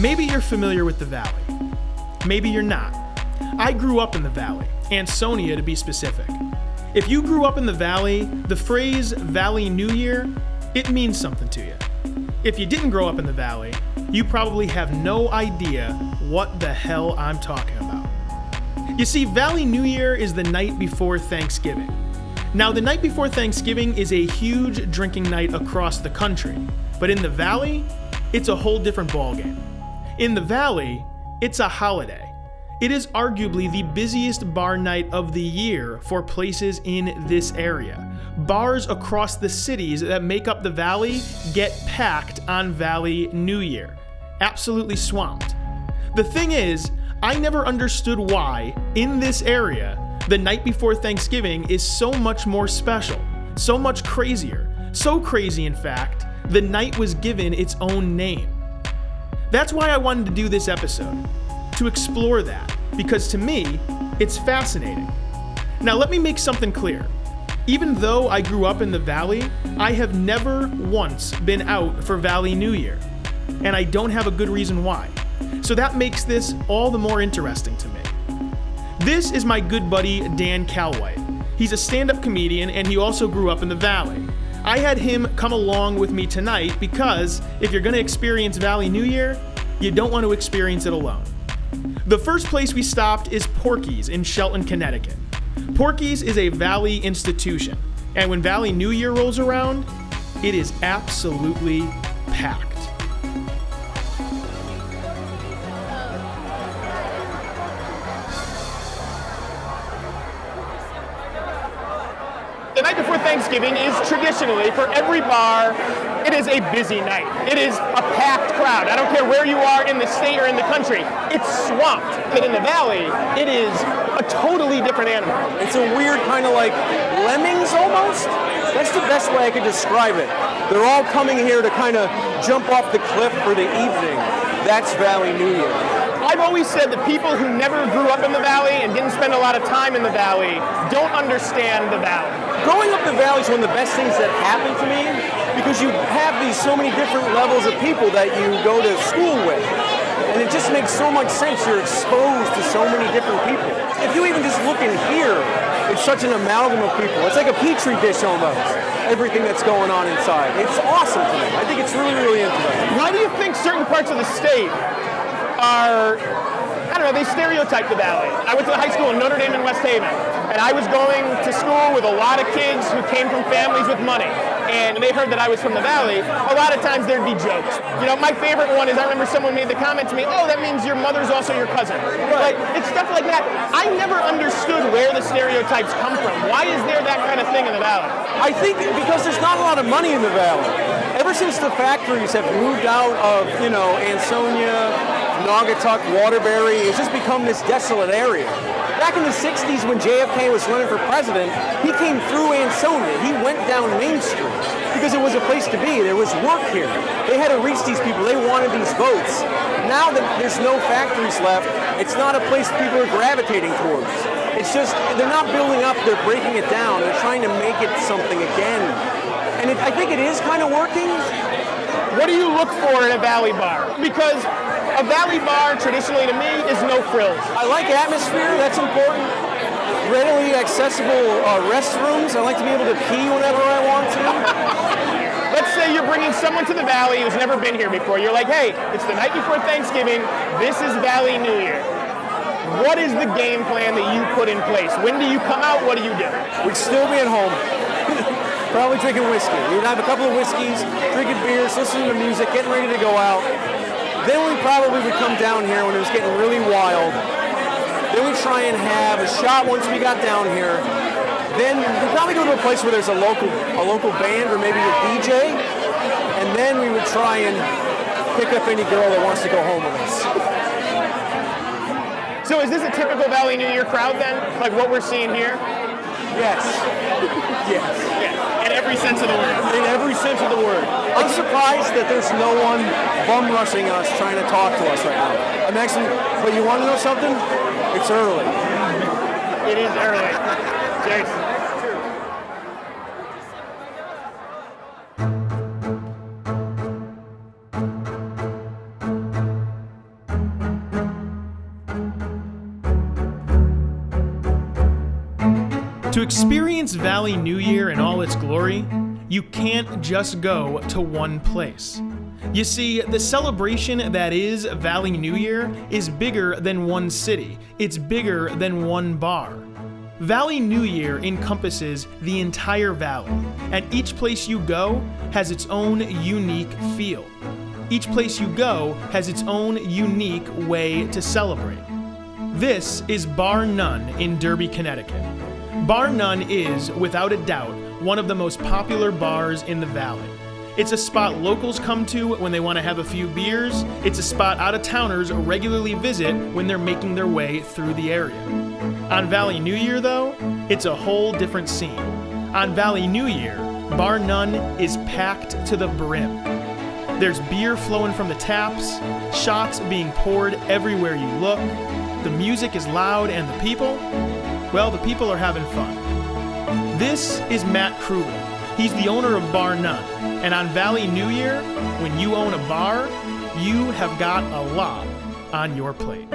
Maybe you're familiar with the Valley. Maybe you're not. I grew up in the Valley, Ansonia to be specific. If you grew up in the Valley, the phrase Valley New Year, it means something to you. If you didn't grow up in the Valley, you probably have no idea what the hell I'm talking about. You see, Valley New Year is the night before Thanksgiving. Now, the night before Thanksgiving is a huge drinking night across the country, but in the Valley, it's a whole different ballgame. In the Valley, it's a holiday. It is arguably the busiest bar night of the year for places in this area. Bars across the cities that make up the Valley get packed on Valley New Year. Absolutely swamped. The thing is, I never understood why, in this area, the night before Thanksgiving is so much more special, so much crazier. So crazy, in fact, the night was given its own name. That's why I wanted to do this episode, to explore that, because to me, it's fascinating. Now let me make something clear. Even though I grew up in the Valley, I have never once been out for Valley New Year, and I don't have a good reason why. So that makes this all the more interesting to me. This is my good buddy Dan Calwhite. He's a stand-up comedian and he also grew up in the Valley. I had him come along with me tonight because if you're going to experience Valley New Year, you don't want to experience it alone. The first place we stopped is Porky's in Shelton, Connecticut. Porky's is a Valley institution, and when Valley New Year rolls around, it is absolutely packed. The night before Thanksgiving is traditionally, for every bar, it is a busy night. It is a packed crowd. I don't care where you are in the state or in the country. It's swamped. But in the Valley, it is a totally different animal. It's a weird kind of like lemmings almost. That's the best way I could describe it. They're all coming here to kind of jump off the cliff for the evening. That's Valley New Year. I've always said that people who never grew up in the Valley and didn't spend a lot of time in the Valley don't understand the Valley. Growing up in the Valley is one of the best things that happened to me because you have these so many different levels of people that you go to school with. And it just makes so much sense. You're exposed to so many different people. If you even just look in here, it's such an amalgam of people. It's like a petri dish almost, everything that's going on inside. It's awesome to me. I think it's really, really interesting. Why do you think certain parts of the state are, I don't know, they stereotype the Valley? I went to the high school in Notre Dame in West Haven, and I was going to school with a lot of kids who came from families with money. And they heard that I was from the Valley. A lot of times there'd be jokes. You know, my favorite one is I remember someone made the comment to me, oh, that means your mother's also your cousin. Like, it's stuff like that. I never understood where the stereotypes come from. Why is there that kind of thing in the Valley? I think because there's not a lot of money in the Valley. Ever since the factories have moved out of, Ansonia, Naugatuck, Waterbury, it's just become this desolate area. Back in the 60s when JFK was running for president, he came through Ansonia. He went down Main Street because it was a place to be. There was work here. They had to reach these people. They wanted these votes. Now that there's no factories left, it's not a place people are gravitating towards. It's just, they're not building up, they're breaking it down. They're trying to make it something again. And I think it is kind of working. What do you look for in a Valley bar? Because a Valley bar, traditionally to me, is no frills. I like atmosphere, that's important. Readily accessible restrooms. I like to be able to pee whenever I want to. Let's say you're bringing someone to the Valley who's never been here before. You're like, hey, it's the night before Thanksgiving. This is Valley New Year. What is the game plan that you put in place? When do you come out? What do you do? We'd still be at home. Probably drinking whiskey. We'd have a couple of whiskeys, drinking beers, listening to music, getting ready to go out. Then we probably would come down here when it was getting really wild. Then we'd try and have a shot once we got down here. Then we'd probably go to a place where there's a local band or maybe a DJ. And then we would try and pick up any girl that wants to go home with us. So is this a typical Valley New Year crowd then? Like what we're seeing here? Yes. Yes. Yeah. In every sense of the word. In every sense of the word. I'm surprised that there's no one bum rushing us trying to talk to us right now. But you want to know something? It's early. It is early. Cheers. To experience Valley New Year in all its glory, you can't just go to one place. You see, the celebration that is Valley New Year is bigger than one city. It's bigger than one bar. Valley New Year encompasses the entire valley, and each place you go has its own unique feel. Each place you go has its own unique way to celebrate. This is Bar None in Derby, Connecticut. Bar None is, without a doubt, one of the most popular bars in the valley. It's a spot locals come to when they want to have a few beers. It's a spot out-of-towners regularly visit when they're making their way through the area. On Valley New Year, though, it's a whole different scene. On Valley New Year, Bar None is packed to the brim. There's beer flowing from the taps, shots being poured everywhere you look, the music is loud, and the people, well, the people are having fun. This is Matt Krugel. He's the owner of Bar None, and on Valley New Year, when you own a bar, you have got a lot on your plate.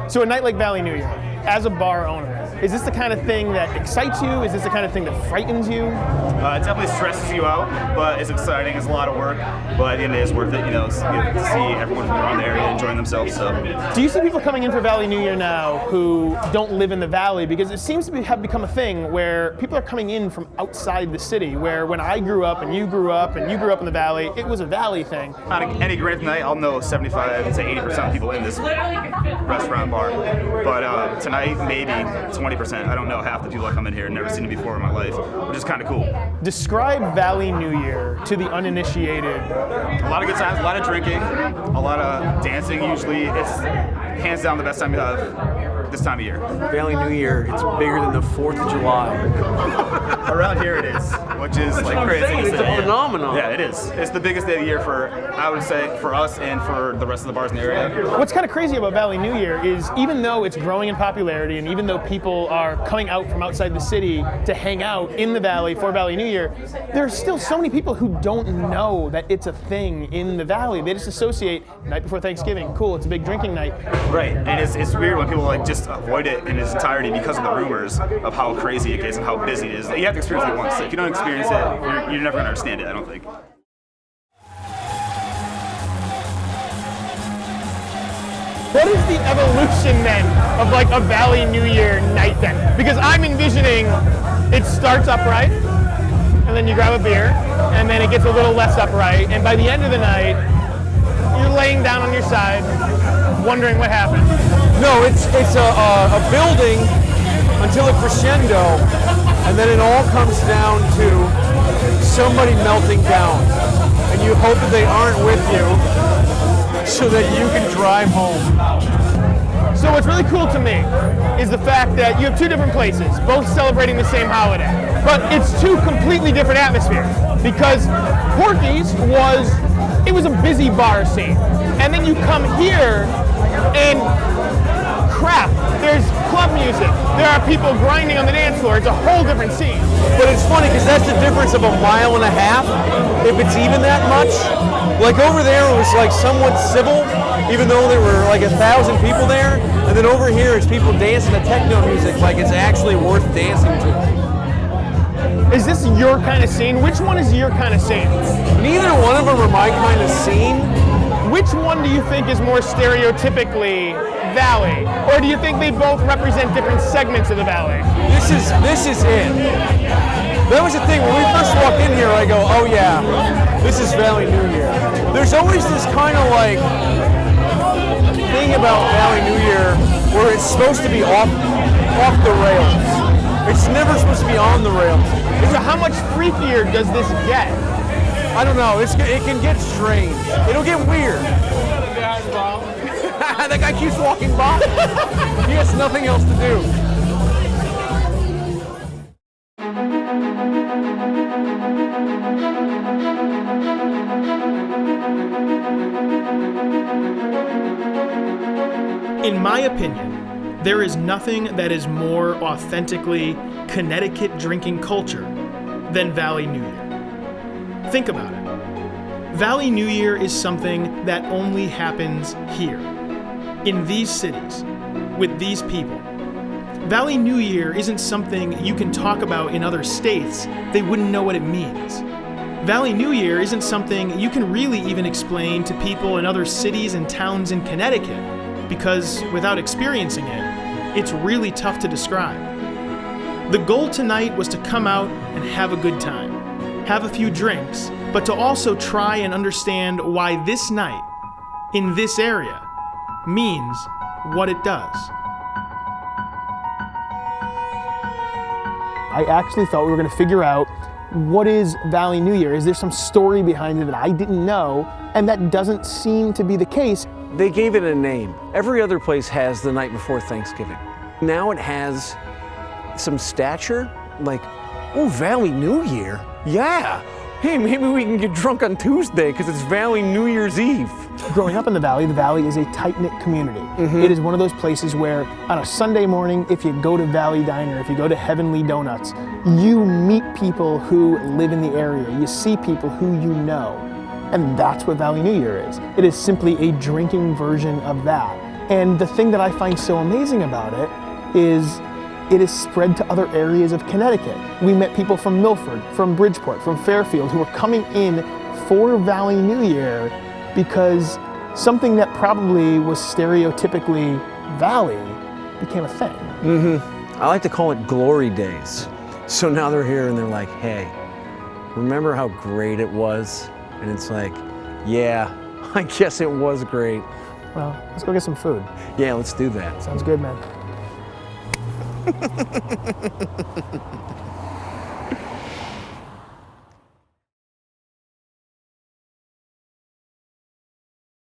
So a night like Valley New Year, as a bar owner, is this the kind of thing that excites you? Is this the kind of thing that frightens you? It definitely stresses you out, but it's exciting. It's a lot of work, but at the end it is worth it. You know, to see everyone from around the area enjoying themselves. So. Do you see people coming in for Valley New Year now who don't live in the valley? Because it seems to have become a thing where people are coming in from outside the city. Where when I grew up and you grew up and you grew up in the valley, it was a valley thing. On any given night, I'll know 75 to 80% of people in this restaurant bar, but tonight maybe 20%. I don't know half the people that come in here. Never seen it before in my life, which is kind of cool. Describe Valley New Year to the uninitiated. A lot of good times, a lot of drinking, a lot of dancing. Usually, it's hands down the best time you have this time of year. Valley New Year, it's bigger than the 4th of July. Around here it is, which is like crazy. It's a phenomenon. Yeah, it is. It's the biggest day of the year for, I would say, for us and for the rest of the bars in the area. What's kind of crazy about Valley New Year is even though it's growing in popularity and even though people are coming out from outside the city to hang out in the valley for Valley New Year, there's still so many people who don't know that it's a thing in the valley. They just associate night before Thanksgiving, cool, it's a big drinking night. Right, and it's weird when people like just avoid it in its entirety because of the rumors of how crazy it gets and how busy it is. You have to experience it once. If you don't experience it, you're never going to understand it, I don't think. What is the evolution then of like a Valley New Year night then? Because I'm envisioning it starts upright, and then you grab a beer, and then it gets a little less upright, and by the end of the night, you're laying down on your side, wondering what happened. No, it's a building until a crescendo, and then it all comes down to somebody melting down, and you hope that they aren't with you so that you can drive home. So what's really cool to me is the fact that you have two different places, both celebrating the same holiday, but it's two completely different atmospheres. Because Porky's was a busy bar scene, and then you come here and crap, there's club music, there are people grinding on the dance floor, it's a whole different scene. But it's funny because that's the difference of a mile and a half, if it's even that much. Like over there it was like somewhat civil, even though there were like 1,000 people there, and then over here it's people dancing to techno music like it's actually worth dancing to. Is this your kind of scene? Which one is your kind of scene? Neither one of them are my kind of scene. Which one do you think is more stereotypically valley? Or do you think they both represent different segments of the valley? This is it. That was the thing, when we first walked in here, I go, oh yeah, this is Valley New Year. There's always this kind of like thing about Valley New Year where it's supposed to be off the rails. It's never supposed to be on the rails. So how much freakier does this get? I don't know, it can get strange. It'll get weird. That guy keeps walking by. He has nothing else to do. In my opinion, there is nothing that is more authentically Connecticut drinking culture than Valley New Year. Think about it. Valley New Year is something that only happens here. in these cities, with these people. Valley New Year isn't something you can talk about in other states. They wouldn't know what it means. Valley New Year isn't something you can really even explain to people in other cities and towns in Connecticut, because without experiencing it, it's really tough to describe. The goal tonight was to come out and have a good time, have a few drinks, but to also try and understand why this night, in this area, means what it does. I actually thought we were going to figure out what is Valley New Year. Is there some story behind it that I didn't know? And that doesn't seem to be the case. They gave it a name. Every other place has the night before Thanksgiving. Now it has some stature, like, oh, Valley New Year? Yeah. Hey, maybe we can get drunk on Tuesday because it's Valley New Year's Eve. Growing up in the Valley is a tight-knit community. It is one of those places where on a Sunday morning, if you go to Valley Diner, if you go to Heavenly Donuts, you meet people who live in the area. You see people who you know. And that's what Valley New Year is. It is simply a drinking version of that. And the thing that I find so amazing about it is spread to other areas of Connecticut. We met people from Milford, from Bridgeport, from Fairfield who were coming in for Valley New Year because something that probably was stereotypically Valley became a thing. I like to call it glory days. So now they're here and they're like, hey, remember how great it was? And it's like, yeah, I guess it was great. Well, let's go get some food. Yeah, let's do that. Sounds good, man.